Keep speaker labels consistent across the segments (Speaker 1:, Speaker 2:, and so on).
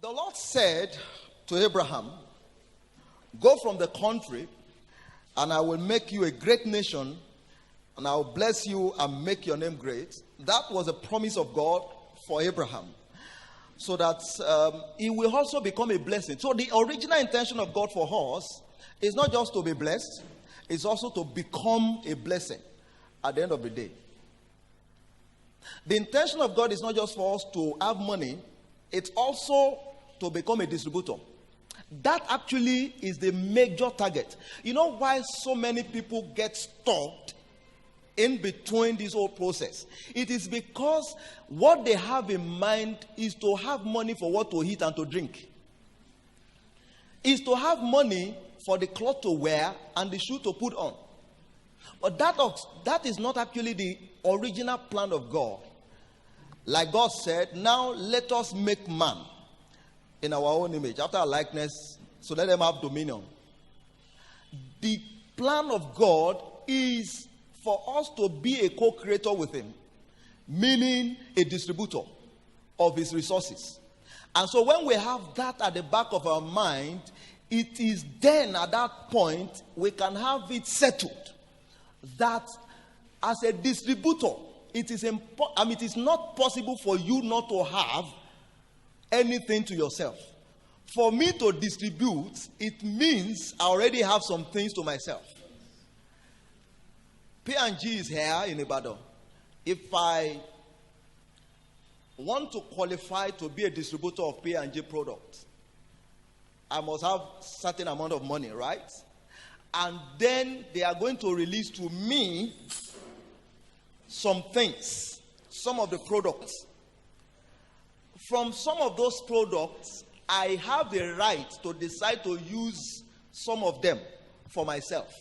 Speaker 1: The Lord said to Abraham, go from the country, and I will make you a great nation, and I will bless you and make your name great. That was a promise of God for Abraham, so that he will also become a blessing. So the original intention of God for us is not just to be blessed, it's also to become a blessing at the end of the day. The intention of God is not just for us to have money, it's also to become a distributor. That actually is the major target. You know why so many people get stuck in between this whole process? It is because what they have in mind is to have money for what to eat and to drink. Is to have money for the cloth to wear and the shoe to put on. But that is not actually the original plan of God. Like God said, now let us make man in our own image, after our likeness, so let them have dominion. The plan of God is for us to be a co-creator with him, meaning a distributor of his resources. And so when we have that at the back of our mind, it is then at that point we can have it settled that as a distributor, it is not possible for you not to have anything to yourself. For me to distribute, it means I already have some things to myself. P&G is here in Ibadan. If I want to qualify to be a distributor of P&G products, I must have a certain amount of money, right? And then they are going to release to me some things, some of the products. From some of those products, I have the right to decide to use some of them for myself.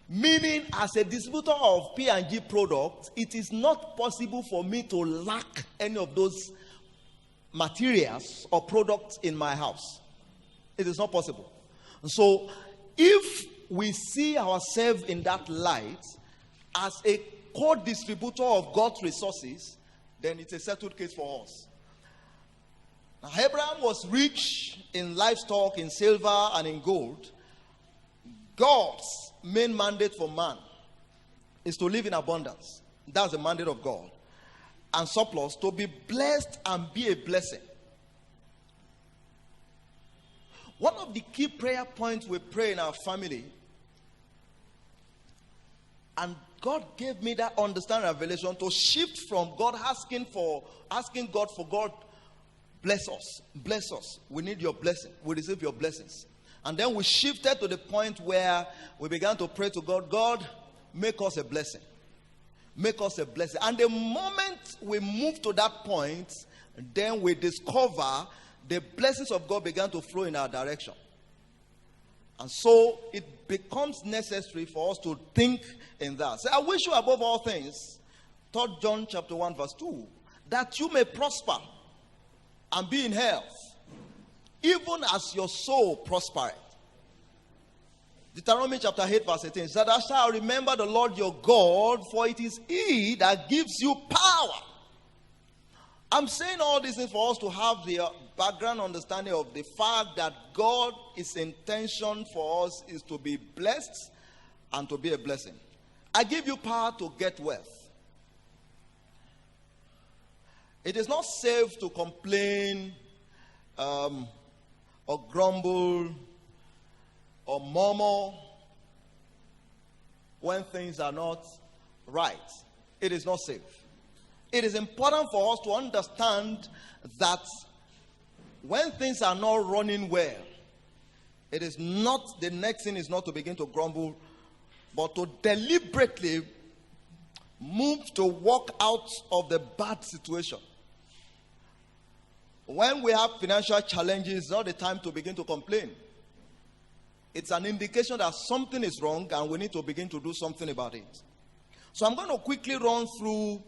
Speaker 1: Meaning, as a distributor of P&G products, it is not possible for me to lack any of those materials or products in my house. It is not possible. So, if we see ourselves in that light as a co-distributor of God's resources, then it's a settled case for us. Now, Abraham was rich in livestock, in silver, and in gold. God's main mandate for man is to live in abundance. That's the mandate of God. And surplus, to be blessed and be a blessing. One of the key prayer points we pray in our family, and God gave me that understanding revelation to shift from God asking God for God, bless us. We need your blessing. We receive your blessings. And then we shifted to the point where we began to pray to God, God, make us a blessing. Make us a blessing. And the moment we move to that point, then we discover the blessings of God began to flow in our direction. And so it becomes necessary for us to think in that. So I wish you above all things, 3 John chapter 1 verse 2, that you may prosper and be in health, even as your soul prospereth. Deuteronomy chapter 8 verse 18 says, thou shalt remember the Lord your God, for it is he that gives you power. I'm saying all these things for us to have the background understanding of the fact that God's intention for us is to be blessed and to be a blessing. I give you power to get wealth. It is not safe to complain or grumble or murmur when things are not right. It is not safe. It is important for us to understand that when things are not running well, it is not, the next thing is not to begin to grumble, but to deliberately move to walk out of the bad situation. When we have financial challenges, it's not the time to begin to complain. It's an indication that something is wrong and we need to begin to do something about it. So I'm going to quickly run through.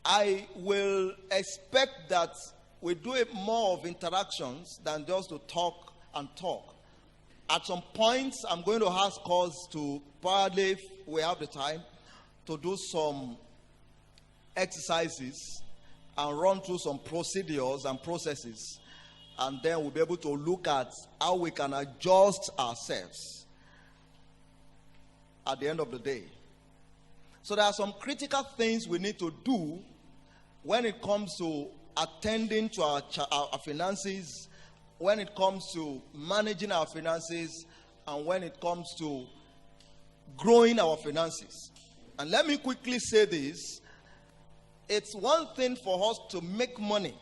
Speaker 1: I will expect that we do it more of interactions than just to talk and talk. At some points, I'm going to ask us to, probably if we have the time, to do some exercises and run through some procedures and processes and then we'll be able to look at how we can adjust ourselves at the end of the day. So there are some critical things we need to do when it comes to attending to our finances, when it comes to managing our finances, and when it comes to growing our finances. And let me quickly say this. It's one thing for us to make money.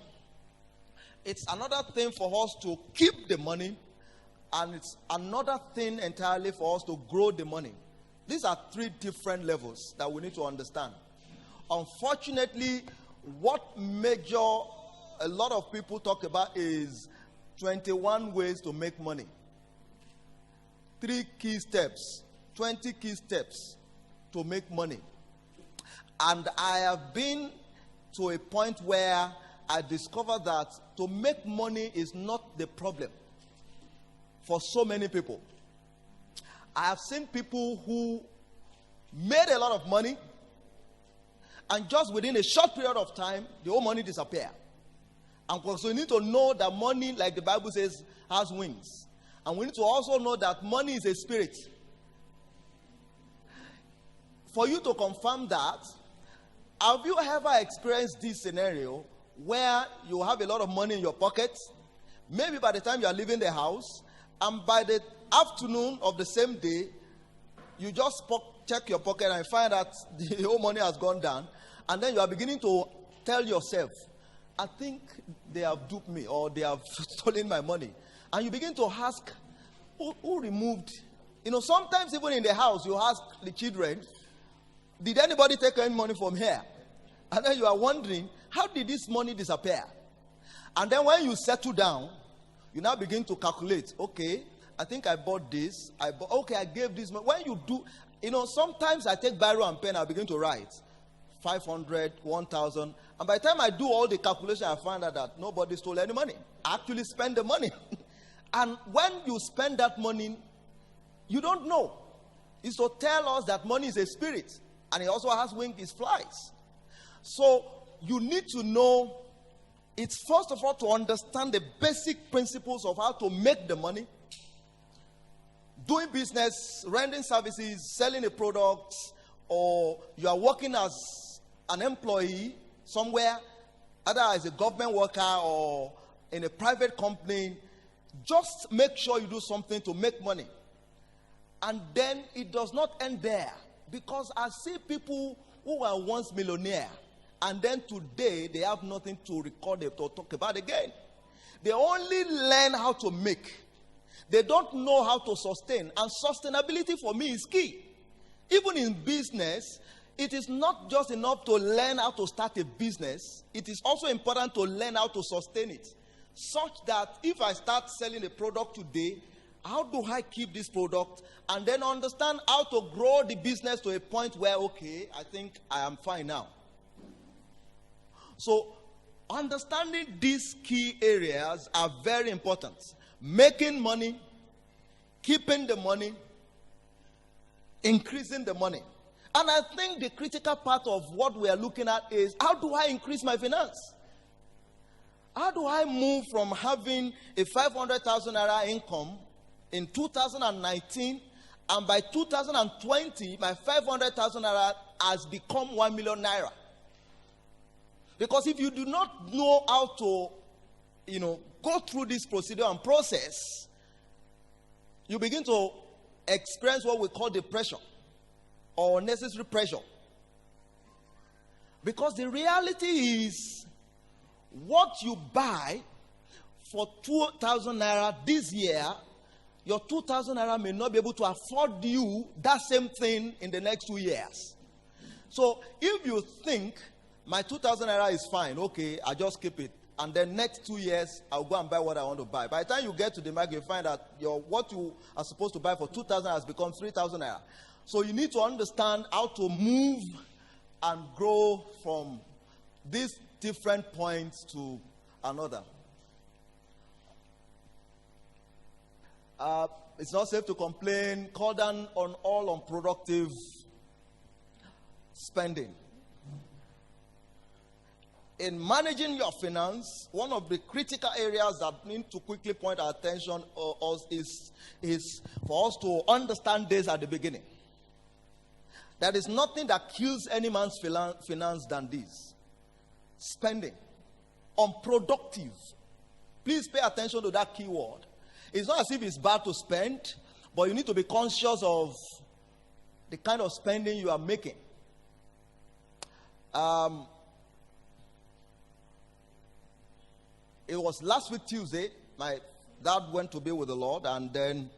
Speaker 1: It's another thing for us to keep the money. And it's another thing entirely for us to grow the money. These are three different levels that we need to understand. Unfortunately, what a lot of people talk about is 21 ways to make money. 3 key steps, 20 key steps to make money. And I have been to a point where I discovered that to make money is not the problem for so many people. I have seen people who made a lot of money, and just within a short period of time, the whole money disappeared. And so you need to know that money, like the Bible says, has wings. And we need to also know that money is a spirit. For you to confirm that, have you ever experienced this scenario where you have a lot of money in your pocket? Maybe by the time you are leaving the house, and by the afternoon of the same day, you just check your pocket and find that the whole money has gone down. And then you are beginning to tell yourself, I think they have duped me, or they have stolen my money. And you begin to ask, who removed? Sometimes even in the house, you ask the children, did anybody take any money from here? And then you are wondering, how did this money disappear? And then when you settle down, you now begin to calculate, okay, I think I bought this. I gave this money. When you do, sometimes I take biro and pen, I begin to write 500, 1,000. And by the time I do all the calculation, I find out that nobody stole any money. I actually spend the money. And when you spend that money, you don't know. It's to tell us that money is a spirit. And it also has wings, it flies. So you need to know, it's first of all to understand the basic principles of how to make the money. Doing business, rendering services, selling a product, or you are working as an employee somewhere, either as a government worker or in a private company. Just make sure you do something to make money. And then it does not end there. Because I see people who were once millionaire, and then today they have nothing to record it or talk about again. They only learn how to make. They don't know how to sustain. And sustainability for me is key. Even in business, it is not just enough to learn how to start a business. It is also important to learn how to sustain it. Such that if I start selling a product today, how do I keep this product? And then understand how to grow the business to a point where, okay, I think I am fine now. So, understanding these key areas are very important. Making money, keeping the money, increasing the money. And I think the critical part of what we are looking at is, how do I increase my finance? How do I move from having a 500,000 naira income in 2019, and by 2020, my 500,000 naira has become 1 million naira? Because if you do not know how to, go through this procedure and process, you begin to experience what we call depression or unnecessary pressure. Because the reality is, what you buy for 2,000 naira this year, your 2,000 naira may not be able to afford you that same thing in the next 2 years. So if you think my 2,000 naira is fine, okay, I just keep it, and then next 2 years I'll go and buy what I want to buy. By the time you get to the market, you find that what you are supposed to buy for 2,000 has become 3,000 naira. So you need to understand how to move and grow from these different points to another. It's not safe to complain. Call down on all unproductive spending. in managing your finance, one of the critical areas that need to quickly point our attention is for us to understand this at the beginning. There is nothing that kills any man's finance than this: spending. Unproductive. Please pay attention to that key word. It's not as if it's bad to spend, but you need to be conscious of the kind of spending you are making. It was last week Tuesday, my dad went to be with the Lord, and then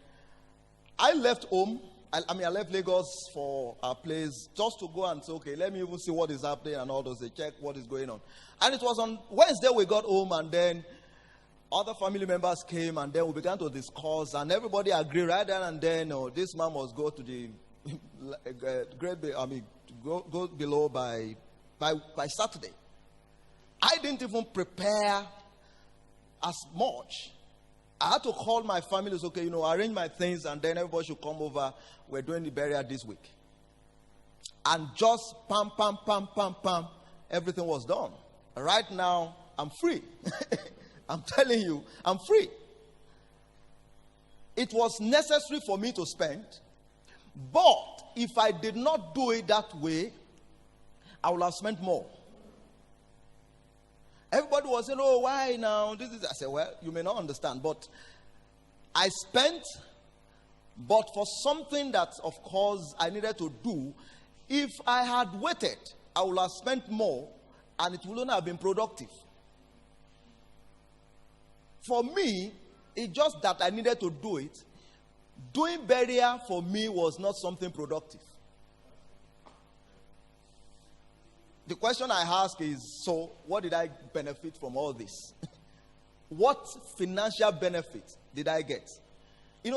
Speaker 1: I left home. I left Lagos for our place just to go and say, okay, let me even see what is happening and all those. They check what is going on. And it was on Wednesday we got home, and then other family members came, and then we began to discuss, and everybody agreed right then and then, this man must go to the go below by Saturday. I didn't even prepare as much. I had to call my family, okay, arrange my things, and then everybody should come over. We're doing the burial this week. And just pam, everything was done. Right now, I'm free. I'm telling you, I'm free. It was necessary for me to spend, but if I did not do it that way, I would have spent more. Everybody was saying, oh, why now? I said, well, you may not understand, but I spent, but for something that, of course, I needed to do. If I had waited, I would have spent more, and it wouldn't have been productive. For me, it's just that I needed to do it. Doing burial for me was not something productive. The question I ask is, so what did I benefit from all this? What financial benefit did I get?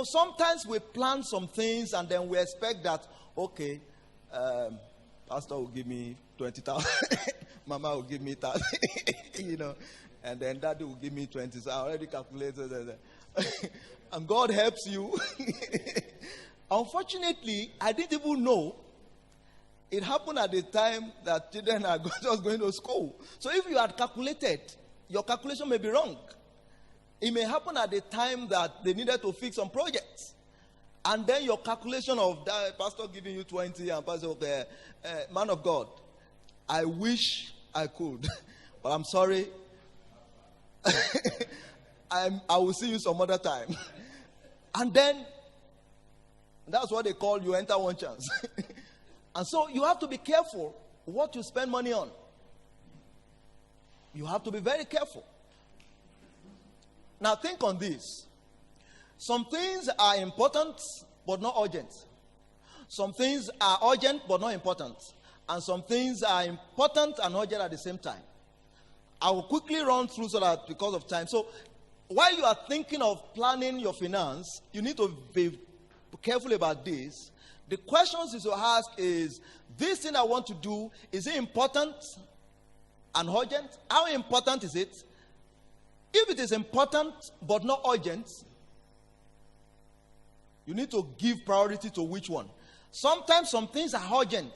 Speaker 1: Sometimes we plan some things and then we expect that, okay, pastor will give me 20,000, mama will give me 30, and then daddy will give me 20. So I already calculated. And God helps you. Unfortunately, I didn't even know. It happened at the time that children are just going to school. So if you had calculated, your calculation may be wrong. It may happen at the time that they needed to fix some projects. And then your calculation of that pastor giving you 20 and pastor, man of God, I wish I could. But I'm sorry. I will see you some other time. And then, that's what they call you enter one chance. And so you have to be careful what you spend money on. You have to be very careful. Now think on this. Some things are important but not urgent. Some things are urgent but not important. And some things are important and urgent at the same time. I will quickly run through so that because of time. So while you are thinking of planning your finance, you need to be careful about this. The questions you should ask is, this thing I want to do, is it important and urgent? How important is it? If it is important but not urgent, you need to give priority to which one. Sometimes some things are urgent.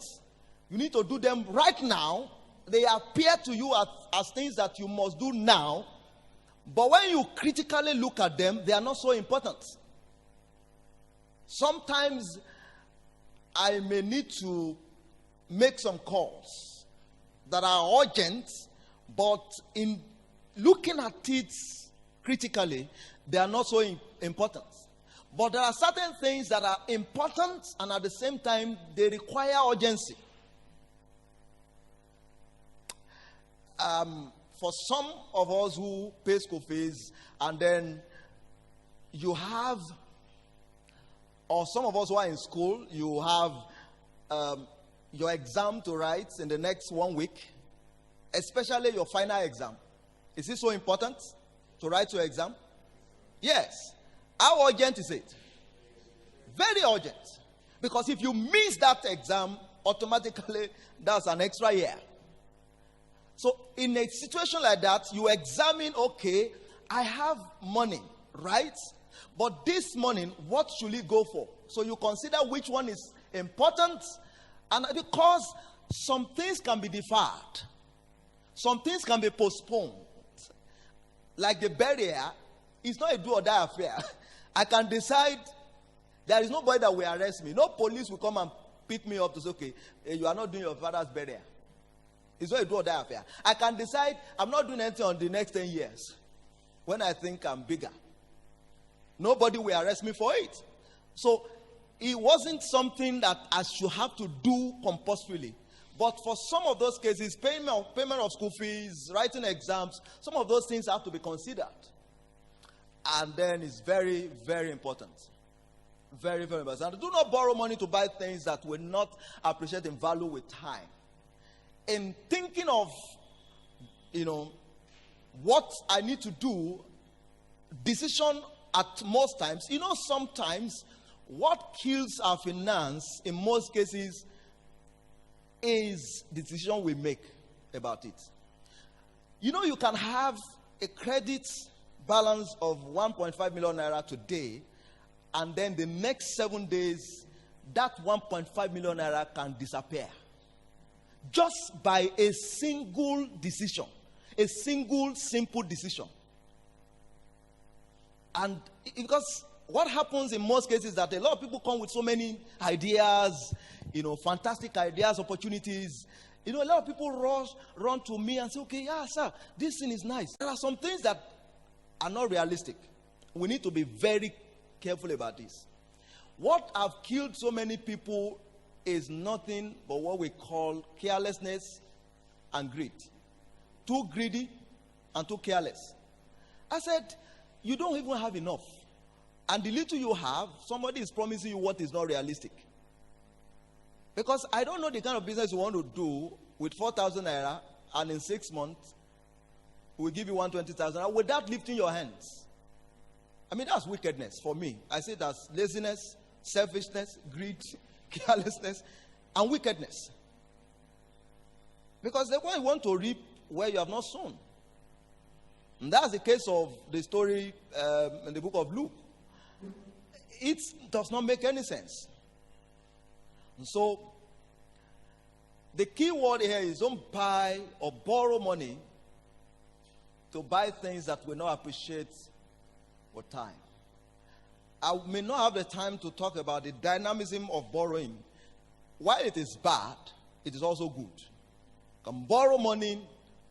Speaker 1: You need to do them right now. They appear to you as things that you must do now. But when you critically look at them, they are not so important. Sometimes I may need to make some calls that are urgent, but in looking at it critically, they are not so important. But there are certain things that are important and at the same time, they require urgency. For some of us who pay school fees, and then you have, or some of us who are in school, you have your exam to write in the next 1 week, especially your final exam. Is it so important to write your exam? Yes. How urgent is it? Very urgent. Because if you miss that exam, automatically that's an extra year. So in a situation like that, you examine, okay, I have money, right? But this money, what should it go for? So you consider which one is important. And because some things can be deferred. some things can be postponed. Like the burial, it's not a do or die affair. I can decide there is nobody that will arrest me. No police will come and pick me up to say, okay, you are not doing your father's burial. It's not a do or die affair. I can decide I'm not doing anything on the next 10 years when I think I'm bigger. Nobody will arrest me for it. So it wasn't something that I should have to do compulsorily. But for some of those cases, payment of school fees, writing exams, some of those things have to be considered. And then it's very, very important. Very, very important. And do not borrow money to buy things that will not appreciate in value with time. In thinking of, what I need to do, decision at most times, sometimes what kills our finance in most cases is the decision we make about it. You can have a credit balance of 1.5 million naira today, and then the next 7 days, that 1.5 million naira can disappear. Just by a single decision. A single, simple decision. And because what happens in most cases is that a lot of people come with so many ideas, fantastic ideas, opportunities. A lot of people run to me and say, okay, yeah, sir, this thing is nice. There are some things that are not realistic. We need to be very careful about this. What have killed so many people is nothing but what we call carelessness and greed. Too greedy and too careless. I said, you don't even have enough. And the little you have, somebody is promising you what is not realistic. Because I don't know the kind of business you want to do with 4,000 naira, and in 6 months, we'll give you 120,000 without lifting your hands. I mean, that's wickedness for me. I say that's laziness, selfishness, greed, carelessness, and wickedness. Because the one you want to reap where you have not sown. And that's the case of the story in the book of Luke. It does not make any sense. And so, the key word here is don't buy or borrow money to buy things that will not appreciate for time. I may not have the time to talk about the dynamism of borrowing. While it is bad, it is also good. You can borrow money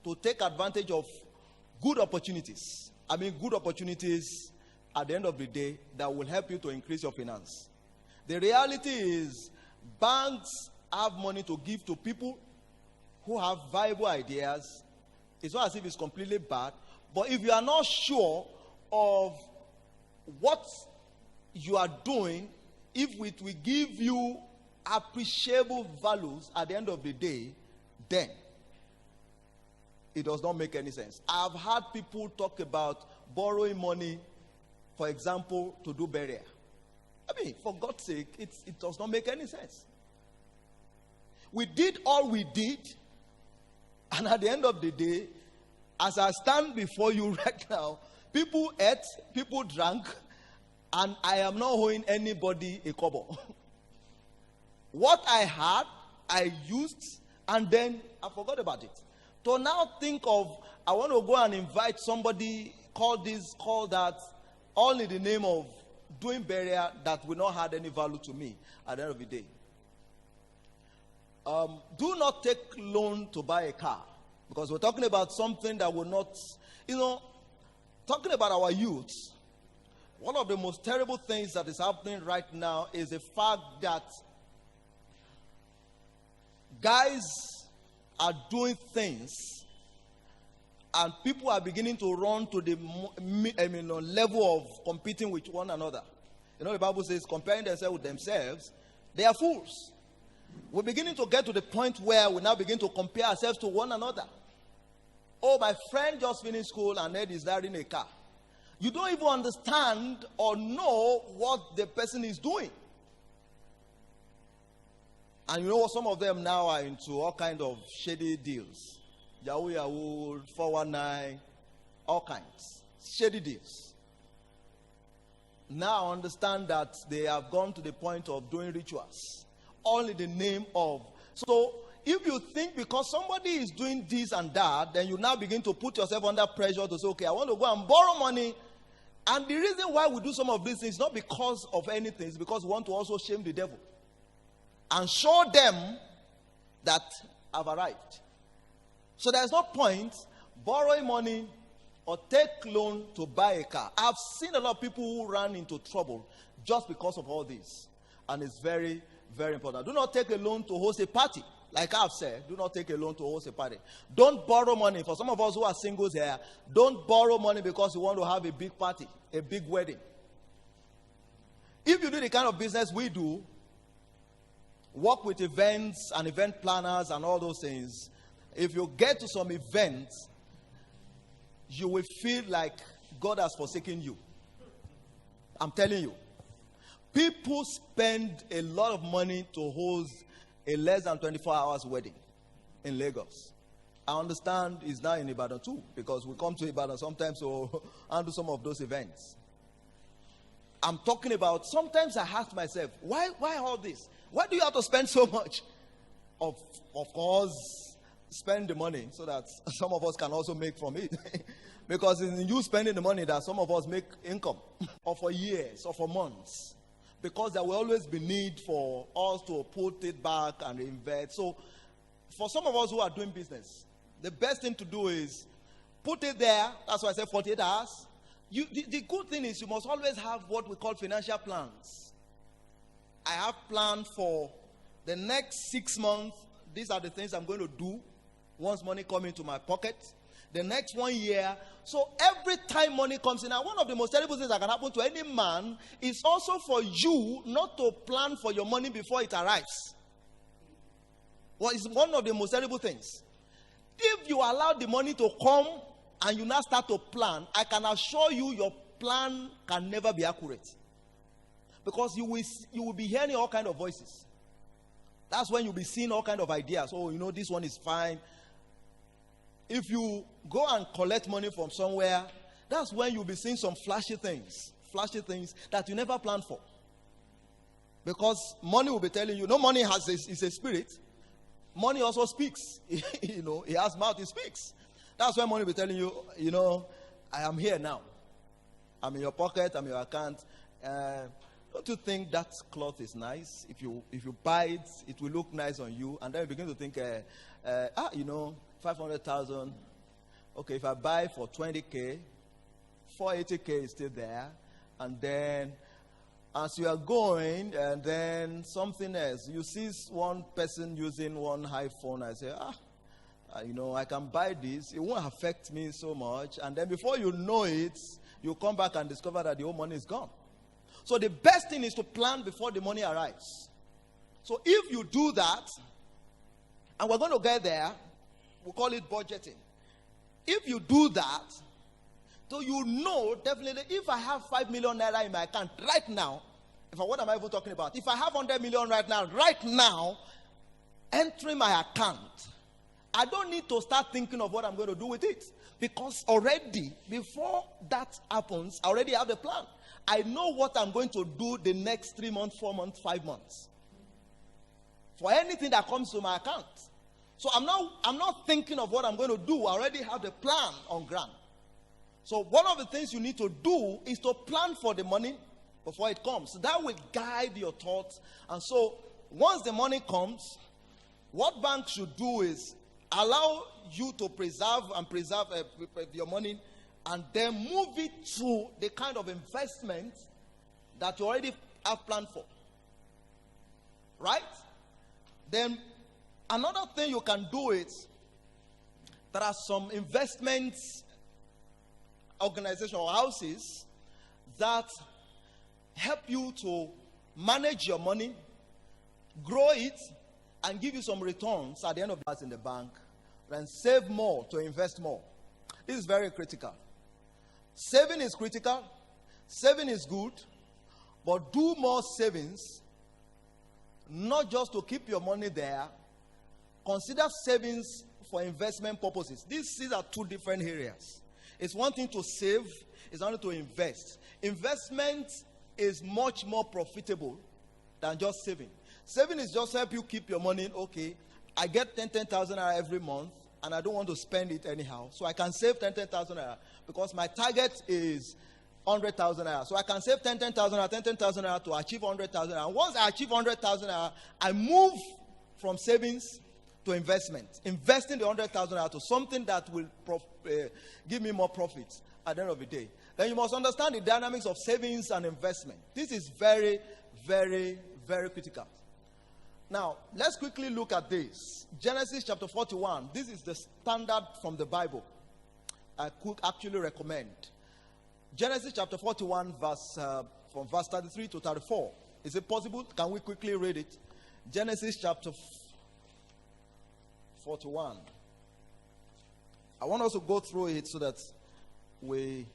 Speaker 1: to take advantage of good opportunities. I mean, good opportunities at the end of the day that will help you to increase your finance. The reality is, banks have money to give to people who have viable ideas. It's not as if it's completely bad. But if you are not sure of what you are doing, if it will give you appreciable values at the end of the day, then it does not make any sense. I've had people talk about borrowing money, for example, to do burial. I mean, for God's sake, it does not make any sense. We did all we did, and at the end of the day, as I stand before you right now, people ate, people drank, and I am not owing anybody a kobo. What I had, I used, and then I forgot about it. To now think of, I want to go and invite somebody, call this, call that, all in the name of doing burial that will not have any value to me at the end of the day. Do not take loan to buy a car, because we're talking about something that will not, talking about our youth. One of the most terrible things that is happening right now is the fact that guys are doing things and people are beginning to run to the level of competing with one another. The Bible says comparing themselves with themselves, they are fools. We're beginning to get to the point where we now begin to compare ourselves to one another. Oh, my friend just finished school and Ed is driving a car. You don't even understand or know what the person is doing. And some of them now are into all kinds of shady deals. Yahoo, 419, all kinds. Shady deals. Now I understand that they have gone to the point of doing rituals. All in the name of. So, if you think because somebody is doing this and that, then you now begin to put yourself under pressure to say, okay, I want to go and borrow money. And the reason why we do some of these things is not because of anything, it's because we want to also shame the devil and show them that I've arrived. So there's no point borrowing money or take loan to buy a car. I've seen a lot of people who ran into trouble just because of all this. And it's very, very important. Do not take a loan to host a party. Like I've said, do not take a loan to host a party. Don't borrow money. For some of us who are singles here, don't borrow money because you want to have a big party, a big wedding. If you do the kind of business we do, work with events and event planners and all those things, if you get to some events, you will feel like God has forsaken you. I'm telling you. People spend a lot of money to host a less than 24 hours wedding in Lagos. I understand it's now in Ibadan too, because we come to Ibadan sometimes to handle some of those events. I'm talking about, sometimes I ask myself, why all this? Why do you have to spend so much? Of course, spend the money so that some of us can also make from it. Because it's in you spending the money that some of us make income, or for years, or for months. Because there will always be need for us to put it back and invest. So, for some of us who are doing business, the best thing to do is put it there. That's why I said 48 hours. The good thing is you must always have what we call financial plans. I have planned for the next 6 months. These are the things I'm going to do once money comes into my pocket. The next 1 year. So every time money comes in, and one of the most terrible things that can happen to any man is also for you not to plan for your money before it arrives. Well, it's one of the most terrible things. If you allow the money to come and you now start to plan, I can assure you your plan can never be accurate. Because you will be hearing all kinds of voices. That's when you'll be seeing all kinds of ideas. Oh, this one is fine. If you go and collect money from somewhere, that's when you'll be seeing some flashy things that you never planned for. Because money will be telling you, no, money is a spirit. Money also speaks. It has mouth, it speaks. That's when money will be telling you, I am here now. I'm in your pocket, I'm in your account. Don't you think that cloth is nice? If you buy it, it will look nice on you. And then you begin to think, 500,000. Okay, if I buy for 20K, 480K is still there. And then, as you are going, and then something else. You see one person using one iPhone. I say, I can buy this. It won't affect me so much. And then before you know it, you come back and discover that the whole money is gone. So the best thing is to plan before the money arrives. So if you do that, and we're going to get there, we call it budgeting. If you do that, so you know definitely if I have 5 million naira in my account right now, what am I even talking about? If I have 100 million right now, entering my account, I don't need to start thinking of what I'm going to do with it. Because already, before that happens, I already have a plan. I know what I'm going to do the next 3 months, 4 months, 5 months. For anything that comes to my account. So I'm not thinking of what I'm going to do. I already have the plan on ground. So one of the things you need to do is to plan for the money before it comes. So that will guide your thoughts. And so once the money comes, what banks should do is allow you to preserve your money and then move it to the kind of investment that you already have planned for. Right? Then another thing you can do is, there are some investments organizations or houses that help you to manage your money, grow it, and give you some returns at the end of the month in the bank, then save more to invest more. This is very critical. Saving is critical. Saving is good. But do more savings, not just to keep your money there. Consider savings for investment purposes. These are two different areas. It's one thing to save, it's another to invest. Investment is much more profitable than just saving. Saving is just help you keep your money, okay. I get 10,000 naira every month, and I don't want to spend it anyhow. So I can save 10,000 naira because my target is 100,000 naira. So I can save 10,000 naira to achieve 100,000 naira. And once I achieve 100,000 naira, I move from savings to investment. Investing the 100,000 naira to something that will give me more profits at the end of the day. Then you must understand the dynamics of savings and investment. This is very, very, very critical. Now, let's quickly look at this. Genesis chapter 41. This is the standard from the Bible I could actually recommend. Genesis chapter 41, from verse 33 to 34. Is it possible? Can we quickly read it? Genesis chapter 41. I want us to go through it so that we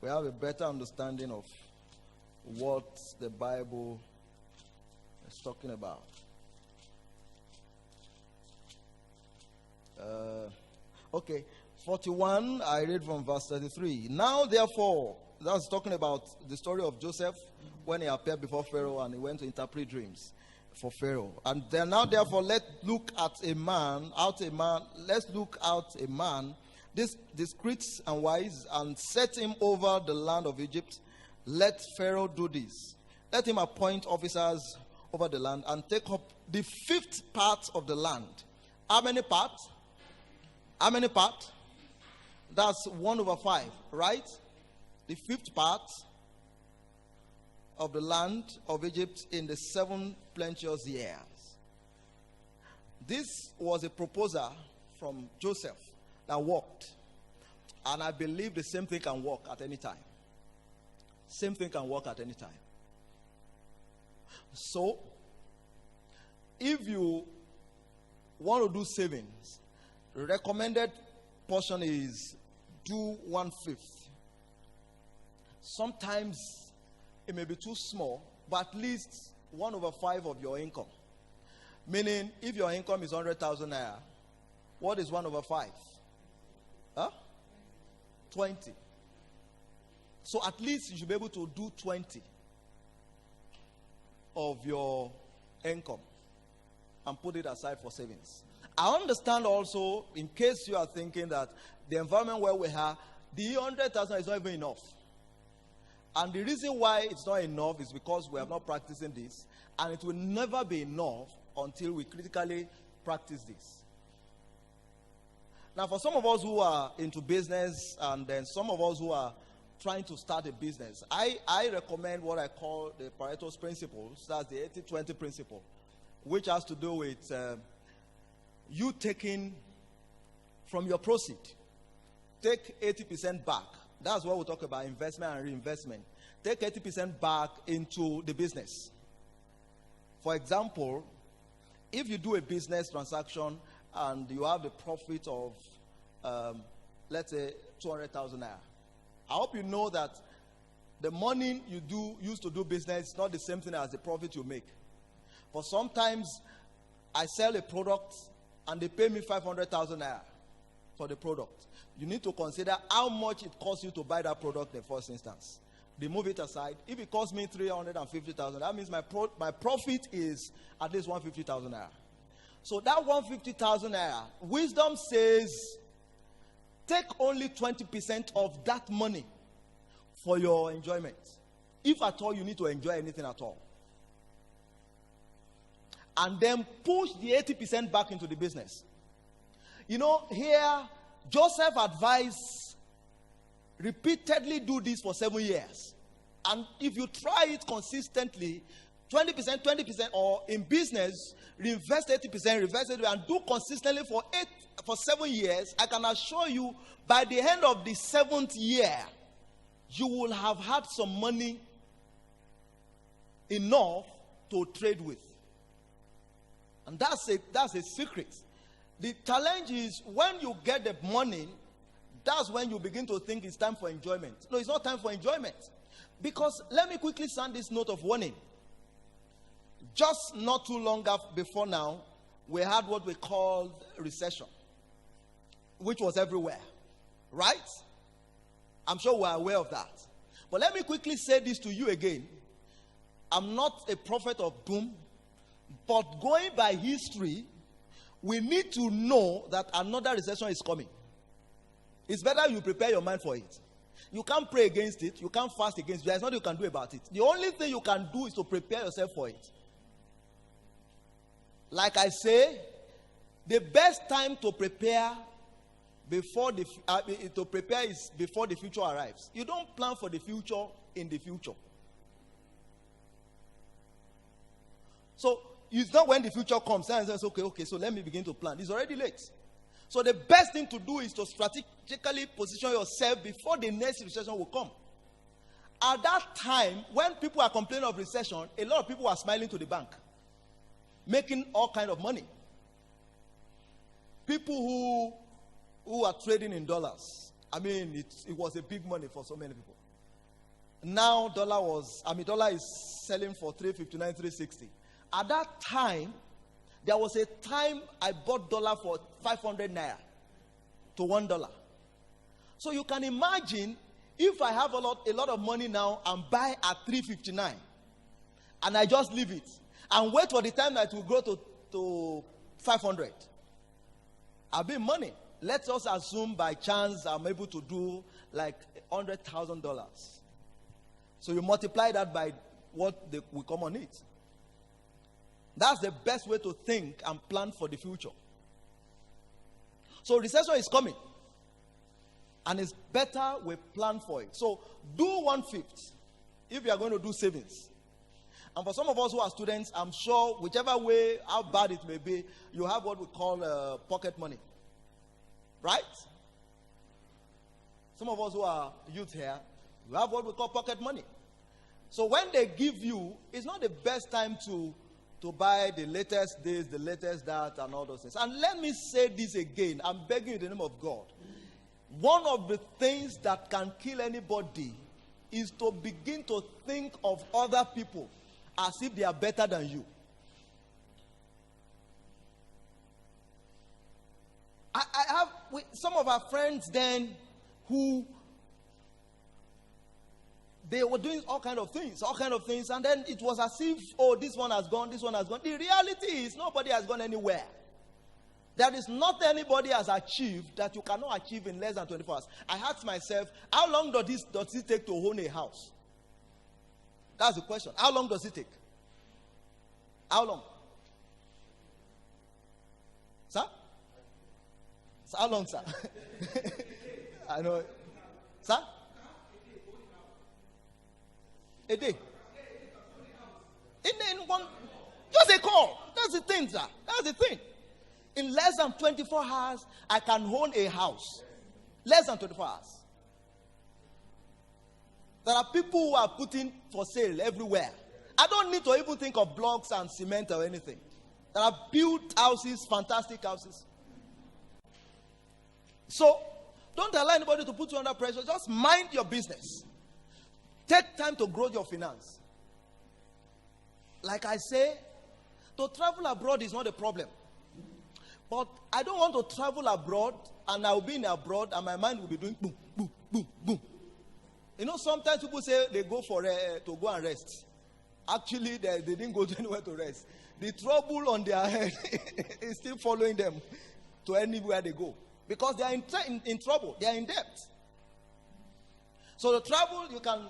Speaker 1: have a better understanding of what the Bible is talking about. Okay, 41, I read from verse 33. Now, therefore, that's talking about the story of Joseph when he appeared before Pharaoh and he went to interpret dreams for Pharaoh. And then now, therefore, let's look out a man, this discreet and wise, and set him over the land of Egypt. Let Pharaoh do this. Let him appoint officers over the land and take up the 5th part of the land. How many parts? How many parts? That's 1/5, right? The 5th part of the land of Egypt in the 7 plenteous years. This was a proposal from Joseph that worked. And I believe the same thing can work at any time. Same thing can work at any time. So, if you want to do savings, the recommended portion is do 1/5. Sometimes it may be too small, but at least 1/5 of your income. Meaning, if your income is 100,000 naira, what is 1/5? 20. So at least you should be able to do 20 of your income and put it aside for savings. I understand also, in case you are thinking that the environment where we are, the 100,000 is not even enough. And the reason why it's not enough is because we are not practicing this. And it will never be enough until we critically practice this. Now, for some of us who are into business, and then some of us who are trying to start a business, I recommend what I call the Pareto's principles. That's the 80-20 principle, which has to do with you taking from your proceed. Take 80% back. That's what we talk about, investment and reinvestment. Take 80% back into the business. For example, if you do a business transaction and you have the profit of, let's say, 200,000 naira. I hope you know that the money you use to do business is not the same thing as the profit you make. For sometimes, I sell a product and they pay me 500,000 naira for the product. You need to consider how much it costs you to buy that product in the first instance. Remove it aside. If it costs me 350,000, that means my profit is at least 150,000 naira. So that 150,000 naira, wisdom says, take only 20% of that money for your enjoyment. If at all you need to enjoy anything at all. And then push the 80% back into the business. You know, here, Joseph advised, repeatedly do this for 7 years. And if you try it consistently, 20%, or in business, reinvest 80%, reinvest 80%, and do consistently for 7 years, I can assure you, by the end of the 7th year, you will have had some money enough to trade with. And that's a secret. The challenge is when you get the money, that's when you begin to think it's time for enjoyment. No, it's not time for enjoyment. Because let me quickly sound this note of warning. Just not too long before now, we had what we called recession, which was everywhere. Right? I'm sure we're aware of that. But let me quickly say this to you again. I'm not a prophet of doom, but going by history, we need to know that another recession is coming. It's better you prepare your mind for it. You can't pray against it. You can't fast against it. There's nothing you can do about it. The only thing you can do is to prepare yourself for it. Like I say, the best time to prepare is before the future arrives. You don't plan for the future in the future. So it's not when the future comes and says, okay, so let me begin to plan. It's already late. So the best thing to do is to strategically position yourself before the next recession will come. At that time, when people are complaining of recession, a lot of people are smiling to the bank, making all kind of money. People who are trading in dollars. I mean, it was a big money for so many people. Now dollar is selling for 359, 360. At that time, there was a time I bought dollar for 500 naira to $1. So you can imagine if I have a lot of money now and buy at 359 and I just leave it and wait for the time that it will grow to 500. I'll be money. Let us assume by chance I'm able to do like $100,000. So you multiply that by what will come on it. That's the best way to think and plan for the future. So recession is coming. And it's better we plan for it. So do 1/5 if you are going to do savings. And for some of us who are students, I'm sure whichever way, how bad it may be, you have what we call pocket money. Right? Some of us who are youth here, you have what we call pocket money. So when they give you, it's not the best time to buy the latest this, the latest that, and all those things. And let me say this again. I'm begging you in the name of God. One of the things that can kill anybody is to begin to think of other people as if they are better than you. I have some of our friends then who they were doing all kind of things, and then it was as if, this one has gone, this one has gone. The reality is nobody has gone anywhere. There is nothing anybody has achieved that you cannot achieve in less than 24 hours. I asked myself, how long does it take to own a house? That's the question. How long does it take? How long? Sir? How long, sir? I know. Sir? A day. In one, just a call. That's the thing, sir. That's the thing. In less than 24 hours, I can own a house. Less than 24 hours. There are people who are putting for sale everywhere. I don't need to even think of blocks and cement or anything. There are built houses, fantastic houses. So, don't allow anybody to put you under pressure. Just mind your business. Take time to grow your finance. Like I say, to travel abroad is not a problem. But I don't want to travel abroad and I'll be in abroad and my mind will be doing boom, boom, boom, boom. You know, sometimes people say they go to go and rest. Actually, they didn't go anywhere to rest. The trouble on their head is still following them to anywhere they go. Because they are in trouble. They are in debt. So the travel, you can,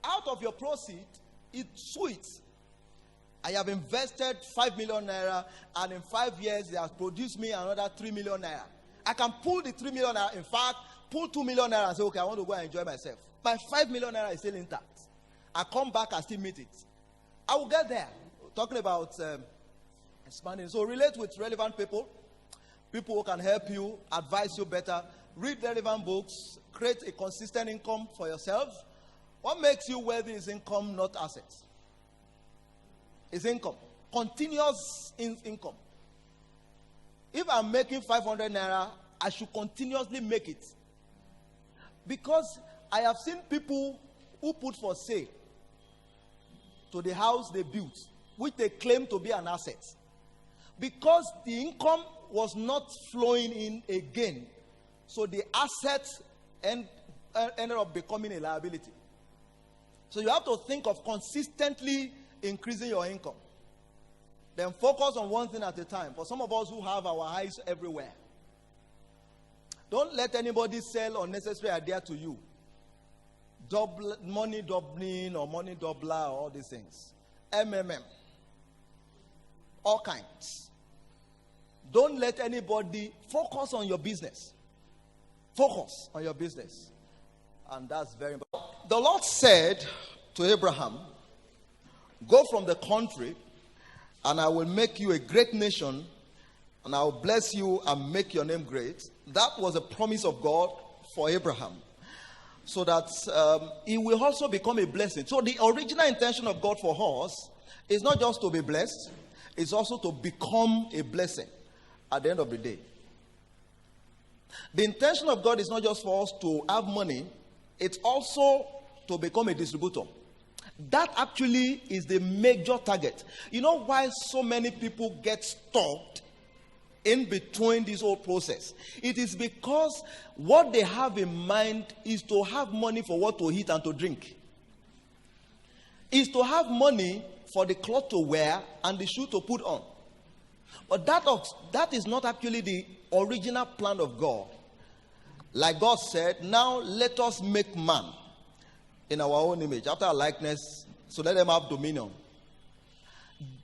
Speaker 1: out of your proceed, it's sweet. I have invested 5 million naira, and in 5 years, they have produced me another 3 million naira. I can pull the 3 million naira, in fact, pull 2 million naira and say, okay, I want to go and enjoy myself. My 5 million naira is still intact. I come back and still meet it. I will get there. Talking about expanding. So relate with relevant people who can help you, advise you better. Read relevant books. Create a consistent income for yourself. What makes you wealthy is income, not assets. It's income. Continuous income. If I'm making 500 naira, I should continuously make it. Because I have seen people who put for sale to the house they built, which they claim to be an asset. Because the income was not flowing in again. So the asset ended up becoming a liability. So you have to think of consistently increasing your income. Then focus on one thing at a time. For some of us who have our eyes everywhere, don't let anybody sell unnecessary idea to you. Money doubling or money doubler, or all these things. MMM. All kinds. Don't let anybody focus on your business. Focus on your business. And that's very important. The Lord said to Abraham, go from the country, and I will make you a great nation, and I will bless you and make your name great. That was a promise of God for Abraham, so that he will also become a blessing. So the original intention of God for us is not just to be blessed, it's also to become a blessing at the end of the day. The intention of God is not just for us to have money, it's also to become a distributor. That actually is the major target. You know why so many people get stuck in between this whole process? It is because what they have in mind is to have money for what to eat and to drink. Is to have money for the cloth to wear and the shoe to put on. But that is not actually the original plan of God. Like God said, now let us make man in our own image, after our likeness, so let them have dominion.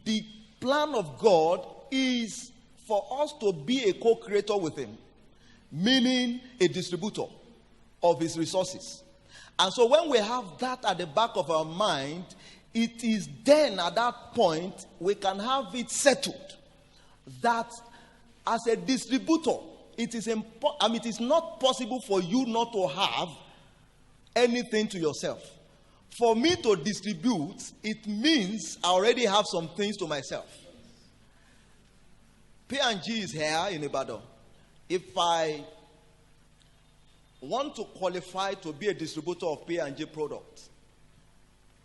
Speaker 1: The plan of God is for us to be a co-creator with him, meaning a distributor of his resources. And so when we have that at the back of our mind, it is then at that point we can have it settled that as a distributor, it is not possible for you not to have anything to yourself. For me to distribute, it means I already have some things to myself. P&G is here in Ibadan. If I want to qualify to be a distributor of P&G products,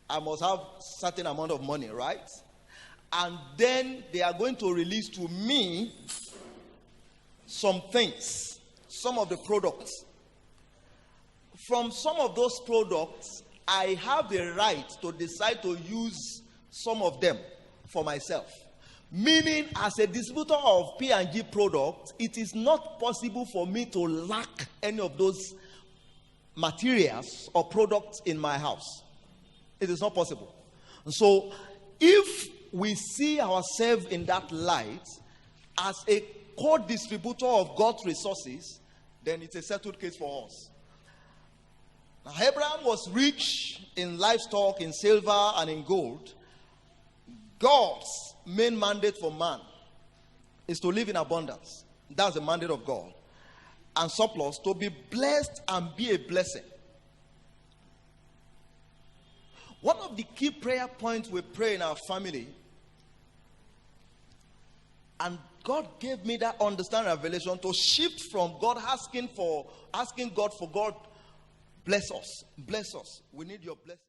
Speaker 1: I must have a certain amount of money, right? And then they are going to release to me some things, some of the products. From some of those products, I have the right to decide to use some of them for myself. Meaning, as a distributor of P&G products, it is not possible for me to lack any of those materials or products in my house. It is not possible. So, if we see ourselves in that light as a co-distributor of God's resources, then it's a settled case for us. Now, Abraham was rich in livestock, in silver, and in gold. God's main mandate for man is to live in abundance. That's the mandate of God. And surplus, to be blessed and be a blessing. One of the key prayer points we pray in our family, and God gave me that understanding revelation to shift from God asking God for God, bless us. We need your blessing.